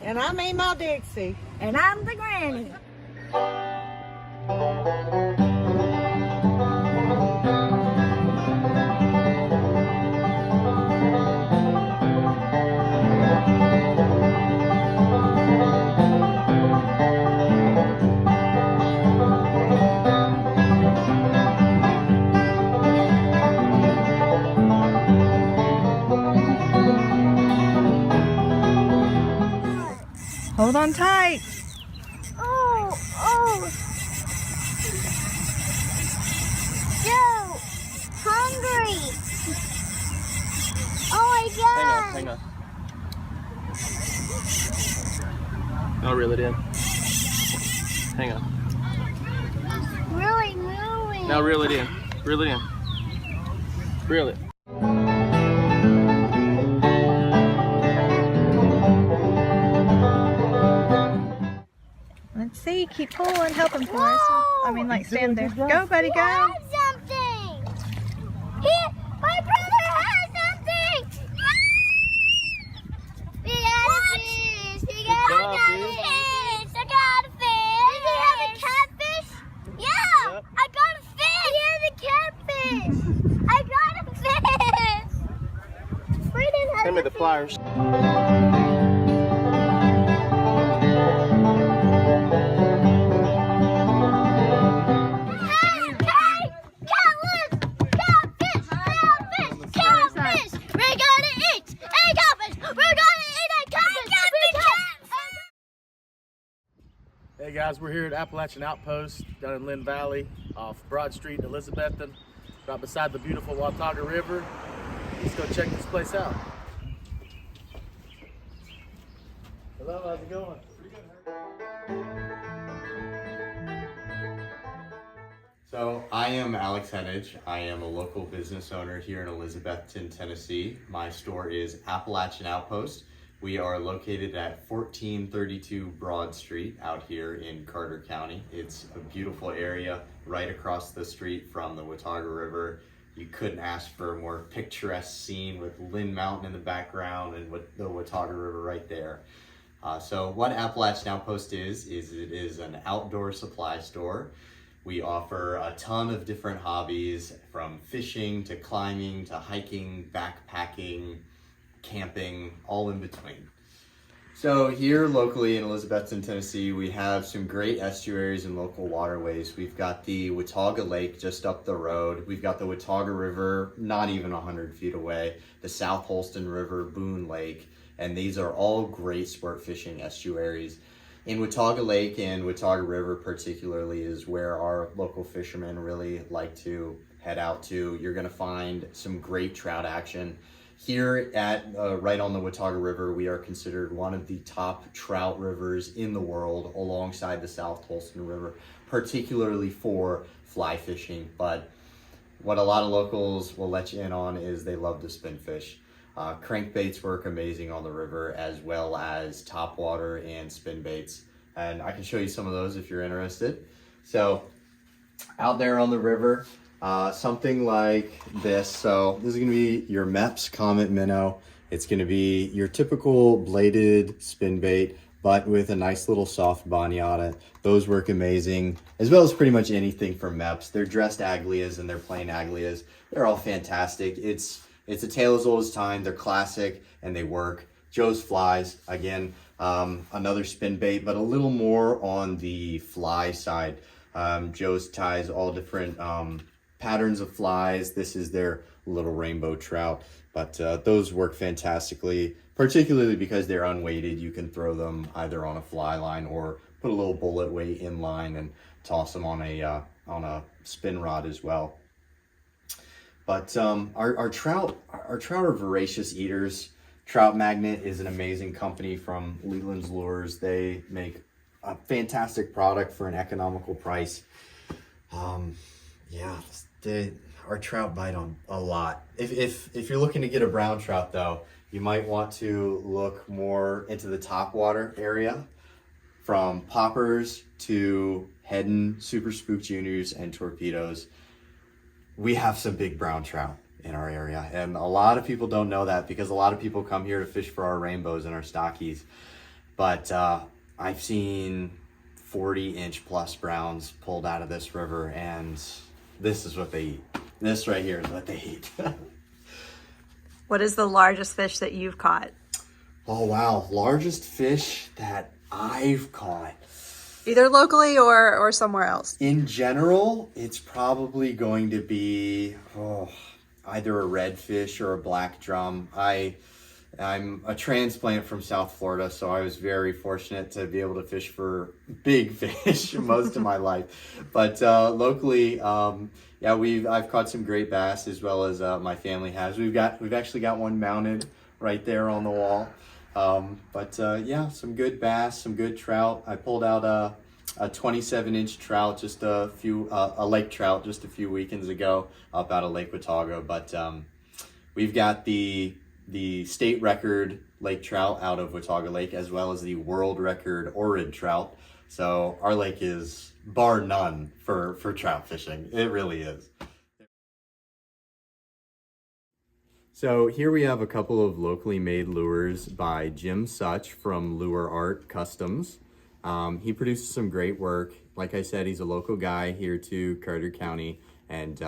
And I'm Memaw Dixie. And I'm the granny. Hold on tight. Oh. Joe, hungry. Oh my God. Hang on. I'll reel it in. Hang on. Really moving. Now reel it in. Reel it in. Reel it. Let's see. Keep pulling. Help him for us. I mean, like, stand there. Go, buddy, go. Has something. My brother has something. We got a fish. We got a fish. I got a fish. Does he have a catfish? Yeah. Yep. I got a fish. He has a catfish. I got a fish. Brayden has Hand me the pliers. Hey guys, we're here at Appalachian Outpost down in Lynn Valley off Broad Street in Elizabethton, right beside the beautiful Watauga River. Let's go check this place out. Hello, how's it going? Pretty good. So I am Alex Henage. I am a local business owner here in Elizabethton, Tennessee. My store is Appalachian Outpost. We are located at 1432 Broad Street out here in Carter County. It's a beautiful area right across the street from the Watauga River. You couldn't ask for a more picturesque scene with Lynn Mountain in the background and with the Watauga River right there. So what Appalachian Outpost is it is an outdoor supply store. We offer a ton of different hobbies, from fishing to climbing to hiking, backpacking, camping, all in between. So here locally in Elizabethton, Tennessee, we have some great estuaries and local waterways. We've got the Watauga Lake just up the road. We've got the Watauga River not even 100 feet away, the South Holston River, Boone Lake, and these are all great sport fishing estuaries. In Watauga Lake and Watauga River particularly is where our local fishermen really like to head out to. You're gonna find some great trout action. Here at right on the Watauga River, we are considered one of the top trout rivers in the world alongside the South Holston River, particularly for fly fishing. But what a lot of locals will let you in on is they love to spin fish. Crankbaits work amazing on the river, as well as topwater and spin baits. And I can show you some of those if you're interested. So out there on the river, something like this. So this is going to be your Mepps Comet Minnow. It's going to be your typical bladed spin bait, but with a nice little soft body on it. Those work amazing, as well as pretty much anything from Mepps. They're dressed aglias and they're plain aglias. They're all fantastic. It's a tale as old as time. They're classic and they work. Joe's Flies, again, another spin bait, but a little more on the fly side. Joe's ties all different patterns of flies. This is their little rainbow trout, but those work fantastically, particularly because they're unweighted. You can throw them either on a fly line or put a little bullet weight in line and toss them on a spin rod as well. But our trout are voracious eaters. Trout Magnet is an amazing company from Leland's Lures. They make a fantastic product for an economical price. Yeah, our trout bite on a lot. If you're looking to get a brown trout though, you might want to look more into the top water area, from poppers to Heddon, Super Spook Juniors, and Torpedoes. We have some big brown trout in our area, and a lot of people don't know that because a lot of people come here to fish for our rainbows and our stockies. But I've seen 40-inch plus browns pulled out of this river, and this is what they eat. This right here is what they eat. What is the largest fish that you've caught? Oh wow, largest fish that I've caught. Either locally or somewhere else. In general, it's probably going to be either a redfish or a black drum. I'm a transplant from South Florida, so I was very fortunate to be able to fish for big fish most of my life. But locally, yeah, I've caught some great bass, as well as my family has. We've actually got one mounted right there on the wall. Yeah, some good bass, some good trout. I pulled out a 27-inch trout, just a lake trout, just a few weekends ago up out of Lake Watauga. But we've got the state record lake trout out of Watauga Lake, as well as the world record Orid trout. So our lake is bar none for trout fishing. It really is. So here we have a couple of locally made lures by Jim Such from Lure Art Customs. He produces some great work. Like I said, he's a local guy here to Carter County, and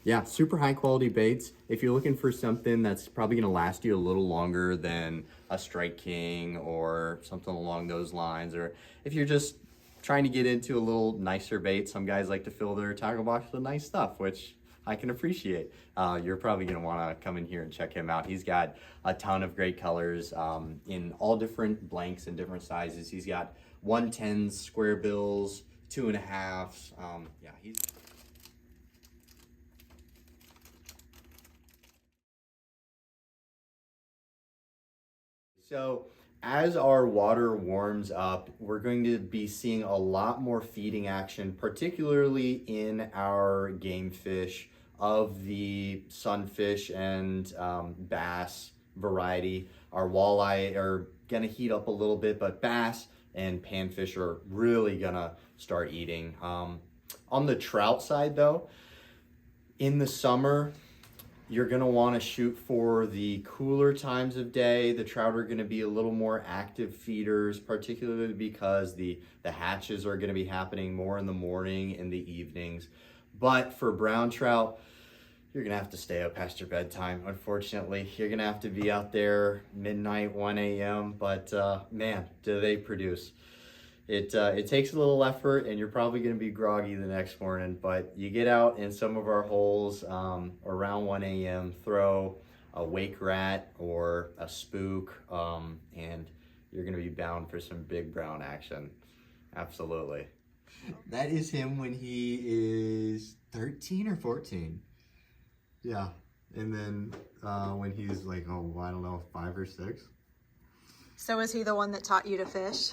yeah, super high quality baits. If you're looking for something that's probably gonna last you a little longer than a Strike King or something along those lines, or if you're just trying to get into a little nicer bait, some guys like to fill their tackle box with nice stuff, which I can appreciate. You're probably gonna wanna come in here and check him out. He's got a ton of great colors in all different blanks and different sizes. He's got 110s, square bills, 2.5s. Yeah, he's... So as our water warms up, we're going to be seeing a lot more feeding action, particularly in our game fish of the sunfish and bass variety. Our walleye are gonna heat up a little bit, but bass and panfish are really gonna start eating. On the trout side though, in the summer, you're gonna wanna shoot for the cooler times of day. The trout are gonna be a little more active feeders, particularly because the hatches are gonna be happening more in the morning and the evenings. But for brown trout, you're gonna have to stay up past your bedtime, unfortunately. You're gonna have to be out there midnight, 1 a.m., but man, do they produce. It takes a little effort, and you're probably gonna be groggy the next morning, but you get out in some of our holes around 1 a.m., throw a wake rat or a spook, and you're gonna be bound for some big brown action. Absolutely. That is him when he is 13 or 14. Yeah, and then when he's like, oh, I don't know, 5 or 6. So is he the one that taught you to fish?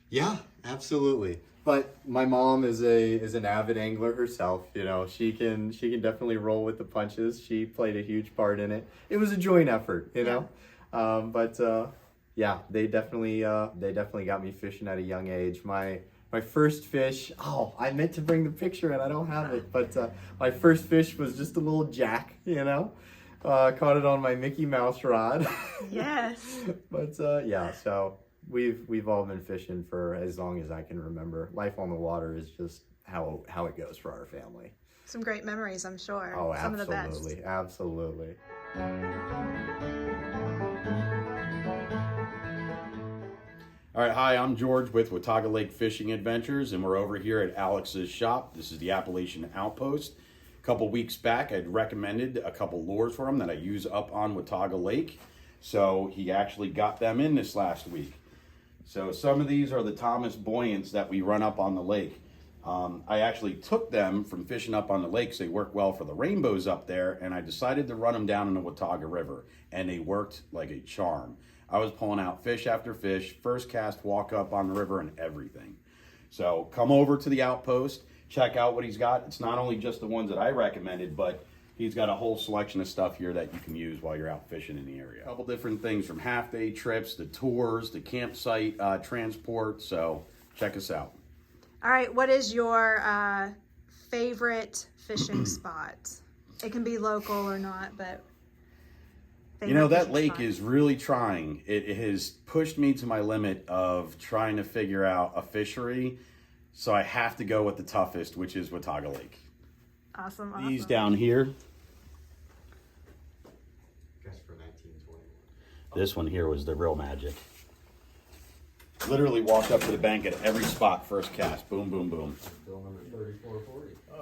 Yeah, absolutely. But my mom is an avid angler herself. You know, she can definitely roll with the punches. She played a huge part in it. It was a joint effort, you know. Yeah, they definitely got me fishing at a young age. My first fish, oh, I meant to bring the picture and I don't have it, but my first fish was just a little jack, you know. Caught it on my Mickey Mouse rod. Yes. But yeah, so we've all been fishing for as long as I can remember. Life on the water is just how it goes for our family. Some great memories, I'm sure. Oh, Some of the best. absolutely, absolutely. All right, hi, I'm George with Watauga Lake Fishing Adventures, and we're over here at Alex's shop. This is the Appalachian Outpost. A couple weeks back, I'd recommended a couple lures for him that I use up on Watauga Lake. So he actually got them in this last week. So some of these are the Thomas Buoyants that we run up on the lake. I actually took them from fishing up on the lakes. They work well for the rainbows up there, and I decided to run them down in the Watauga River, and they worked like a charm. I was pulling out fish after fish, first cast, walk up on the river, and everything. So come over to the Outpost, check out what he's got. It's not only just the ones that I recommended, but he's got a whole selection of stuff here that you can use while you're out fishing in the area. A couple different things, from half-day trips, to tours, to campsite transport, so check us out. All right, what is your favorite fishing spot? It can be local or not, but you know, that lake spot. is really trying. It has pushed me to my limit of trying to figure out a fishery, so I have to go with the toughest, which is Watauga Lake. Awesome. These down here. Guess for 1920. This one here was the real magic. Literally walked up to the bank at every spot, first cast. Boom, boom, boom.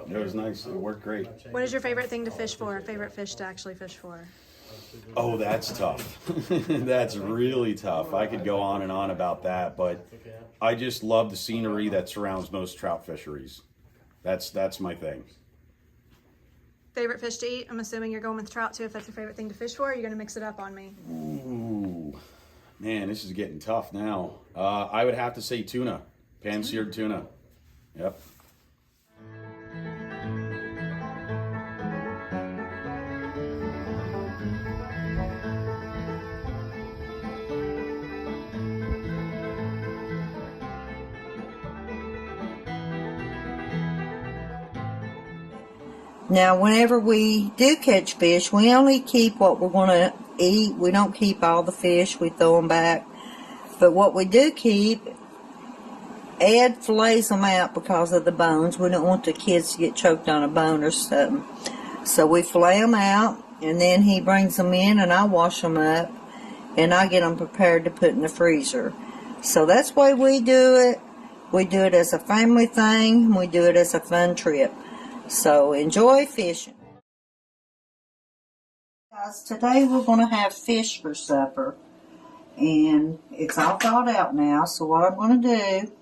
It was nice. It worked great. What is your favorite thing to fish for? Favorite fish to actually fish for? Oh, that's tough. That's really tough. I could go on and on about that, but I just love the scenery that surrounds most trout fisheries. That's my thing. Favorite fish to eat? I'm assuming you're going with trout too, if that's your favorite thing to fish for, or you're going to mix it up on me? Ooh, man, this is getting tough now. I would have to say tuna. Pan-seared tuna. Yep. Now, whenever we do catch fish, we only keep what we're going to eat. We don't keep all the fish. We throw them back. But what we do keep, Ed fillets them out because of the bones. We don't want the kids to get choked on a bone or something. So we fillet them out, and then he brings them in, and I wash them up, and I get them prepared to put in the freezer. So that's the way we do it. We do it as a family thing. We do it as a fun trip. So enjoy fishing. Guys, today we're going to have fish for supper. And it's all thawed out now. So what I'm going to do,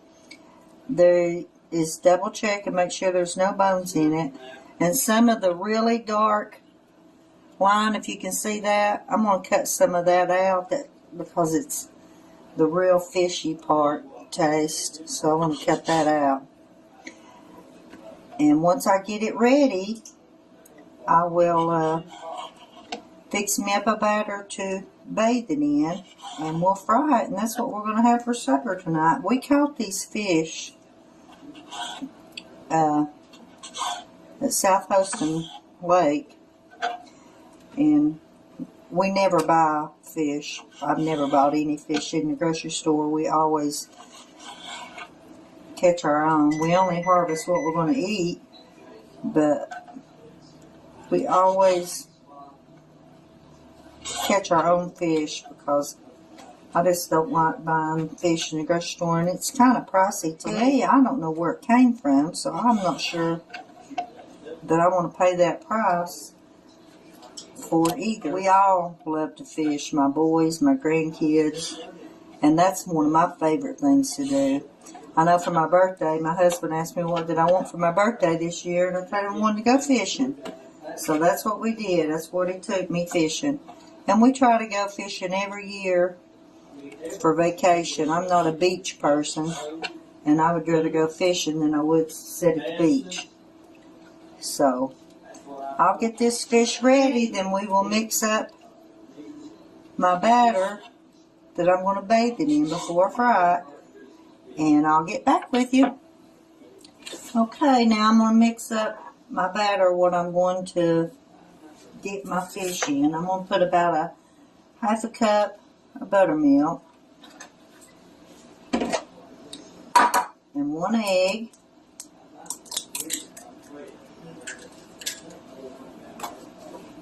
there is double check and make sure there's no bones in it. And some of the really dark line, if you can see that, I'm going to cut some of that out because it's the real fishy part taste. So I'm going to cut that out. And once I get it ready, I will fix me up a batter to bathe it in, and we'll fry it, and that's what we're going to have for supper tonight. We caught these fish at South Hostin Lake, and we never buy fish. I've never bought any fish in the grocery store. We always catch our own. We only harvest what we're going to eat, but we always catch our own fish because I just don't like buying fish in the grocery store, and it's kind of pricey to me. I don't know where it came from, so I'm not sure that I want to pay that price for it either. We all love to fish, my boys, my grandkids, and that's one of my favorite things to do. I know for my birthday, my husband asked me what did I want for my birthday this year, and I told him I wanted to go fishing. So that's what we did. That's what he took me fishing. And we try to go fishing every year for vacation. I'm not a beach person, and I would rather go fishing than I would sit at the beach. So I'll get this fish ready, then we will mix up my batter that I'm going to bathe it in before I fry it. And I'll get back with you. Okay, now I'm going to mix up my batter, what I'm going to dip my fish in. I'm going to put about a half a cup of buttermilk and 1 egg,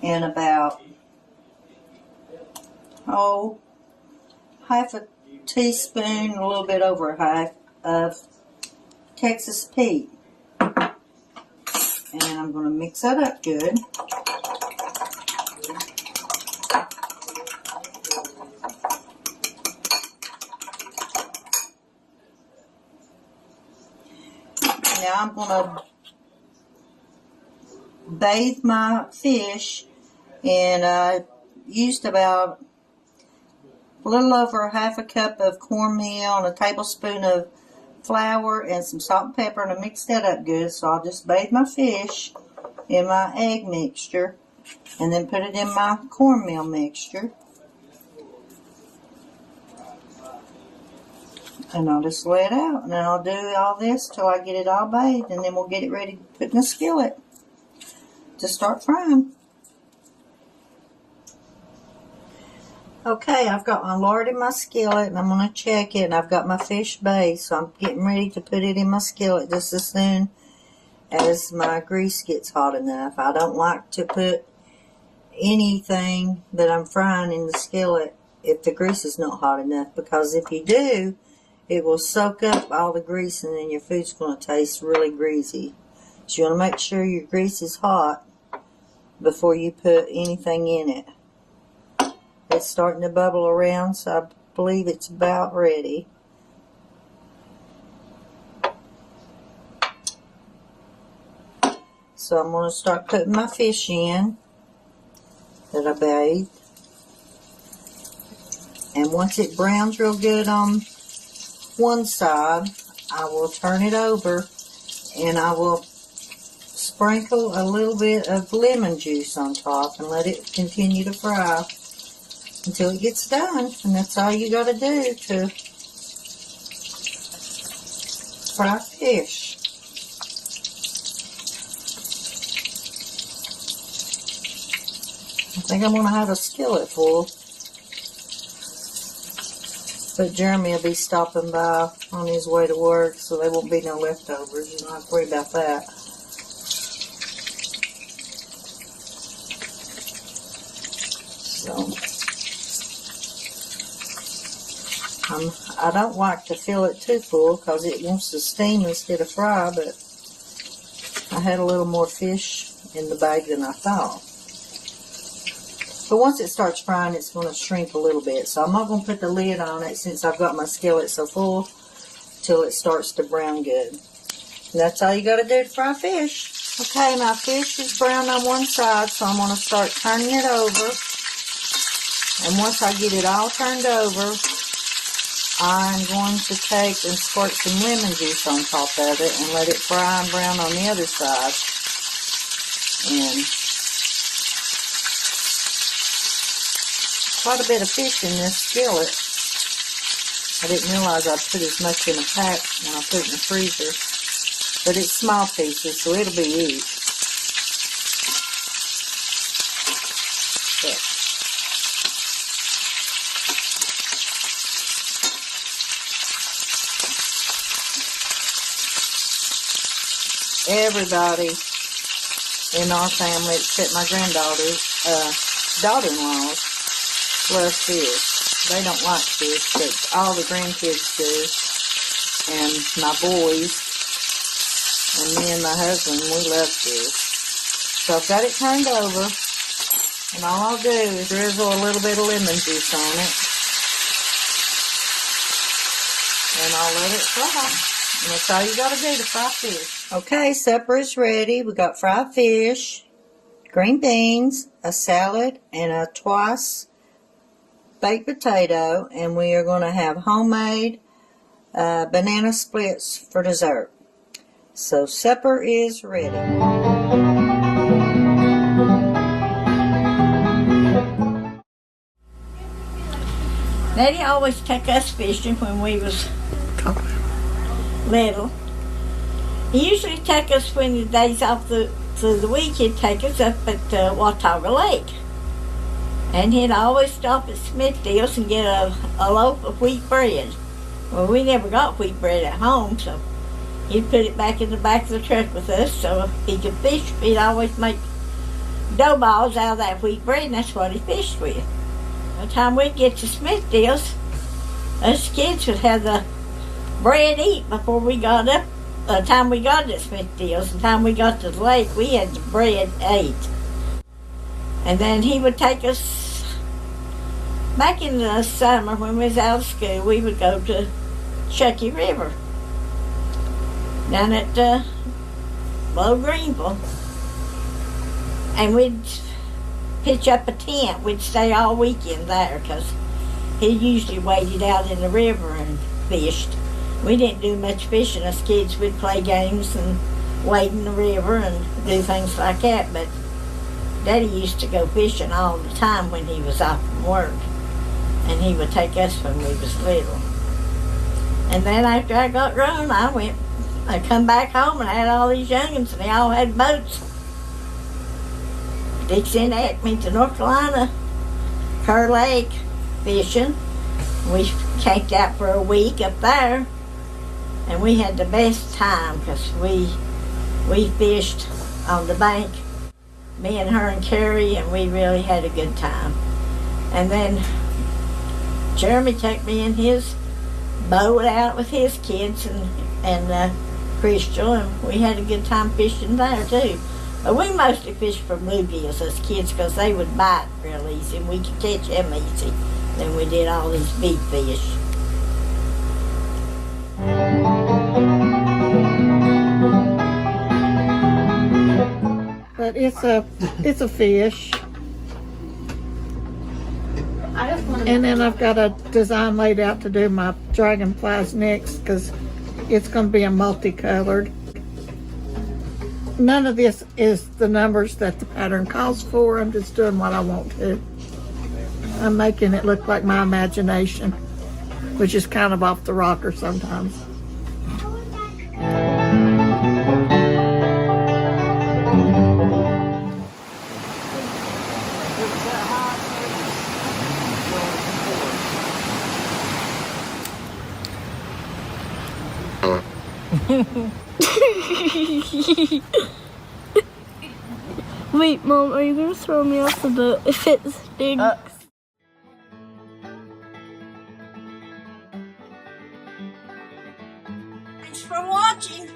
and about half a teaspoon, a little bit over half of Texas Pete. And I'm going to mix that up good. now I'm going to bathe my fish, and I used about a little over half a cup of cornmeal and a tablespoon of flour and some salt and pepper, and I mixed that up good. So I'll just bathe my fish in my egg mixture and then put it in my cornmeal mixture. And I'll just lay it out, and then I'll do all this till I get it all bathed, and then we'll get it ready to put in the skillet to start frying. Okay, I've got my lard in my skillet, and I'm going to check it, and I've got my fish bathed, so I'm getting ready to put it in my skillet just as soon as my grease gets hot enough. I don't like to put anything that I'm frying in the skillet if the grease is not hot enough, because if you do, it will soak up all the grease, and then your food's going to taste really greasy. So you want to make sure your grease is hot before you put anything in it. It's starting to bubble around, so I believe it's about ready. So I'm going to start putting my fish in that I bathed. And once it browns real good on one side, I will turn it over, and I will sprinkle a little bit of lemon juice on top and let it continue to fry until it gets done. And that's all you got to do to fry fish. I think I'm going to have a skillet full, but Jeremy will be stopping by on his way to work, so there won't be no leftovers. You don't have to worry about that. So, I don't like to fill it too full because it wants to steam instead of fry, but I had a little more fish in the bag than I thought. But once it starts frying, it's going to shrink a little bit. So I'm not going to put the lid on it since I've got my skillet so full till it starts to brown good. And that's all you got to do to fry fish. Okay, my fish is brown on one side, so I'm going to start turning it over. And once I get it all turned over, I'm going to take and squirt some lemon juice on top of it and let it fry and brown on the other side. And quite a bit of fish in this skillet. I didn't realize I'd put as much in a pack when I put it in the freezer. But it's small pieces, so it'll be easy. But everybody in our family, except my daughter-in-laws, love fish. They don't like fish, but all the grandkids do. And my boys, and me and my husband, we love fish. So I've got it turned over, and all I'll do is drizzle a little bit of lemon juice on it, and I'll let it fry. And that's all you got to do to fry fish. Okay, supper is ready. We got fried fish, green beans, a salad, and a twice baked potato, and we are going to have homemade banana splits for dessert. So supper is ready. Daddy always took us fishing when we was little. He usually took us when the days off through the week. He'd take us up at Watauga Lake. And he'd always stop at Smithfield's and get a loaf of wheat bread. Well, we never got wheat bread at home, so he'd put it back in the back of the truck with us so he could fish. He'd always make dough balls out of that wheat bread, and that's what he fished with. By the time we'd get to Smithfield's, us kids would have the bread eat before we got up. By the time we got to Smithfield's, the time we got to the lake, we had the bread ate. And then he would take us, back in the summer when we was out of school, we would go to Chucky River. down at Low Greenville. And we'd pitch up a tent. We'd stay all weekend there because he usually waded out in the river and fished. We didn't do much fishing as kids. We'd play games and wade in the river and do things like that. But Daddy used to go fishing all the time when he was off from work. And he would take us when we was little. And then after I got grown, I come back home and I had all these young'uns and they all had boats. Dixie and Ed went to North Carolina, Kerr Lake, fishing. We camped out for a week up there, and we had the best time because we fished on the bank, me and her and Carrie, and we really had a good time. And then Jeremy took me in his boat out with his kids and Crystal, and we had a good time fishing there too. But we mostly fished for bluegills as kids because they would bite real easy and we could catch them easy. Then we did all these big fish. But it's a fish. And then I've got a design laid out to do my dragonflies next because it's going to be a multicolored. None of this is the numbers that the pattern calls for. I'm just doing what I want to. I'm making it look like my imagination, which is kind of off the rocker sometimes. Wait, Mom, are you gonna throw me off the boat if it's big? Thanks for watching.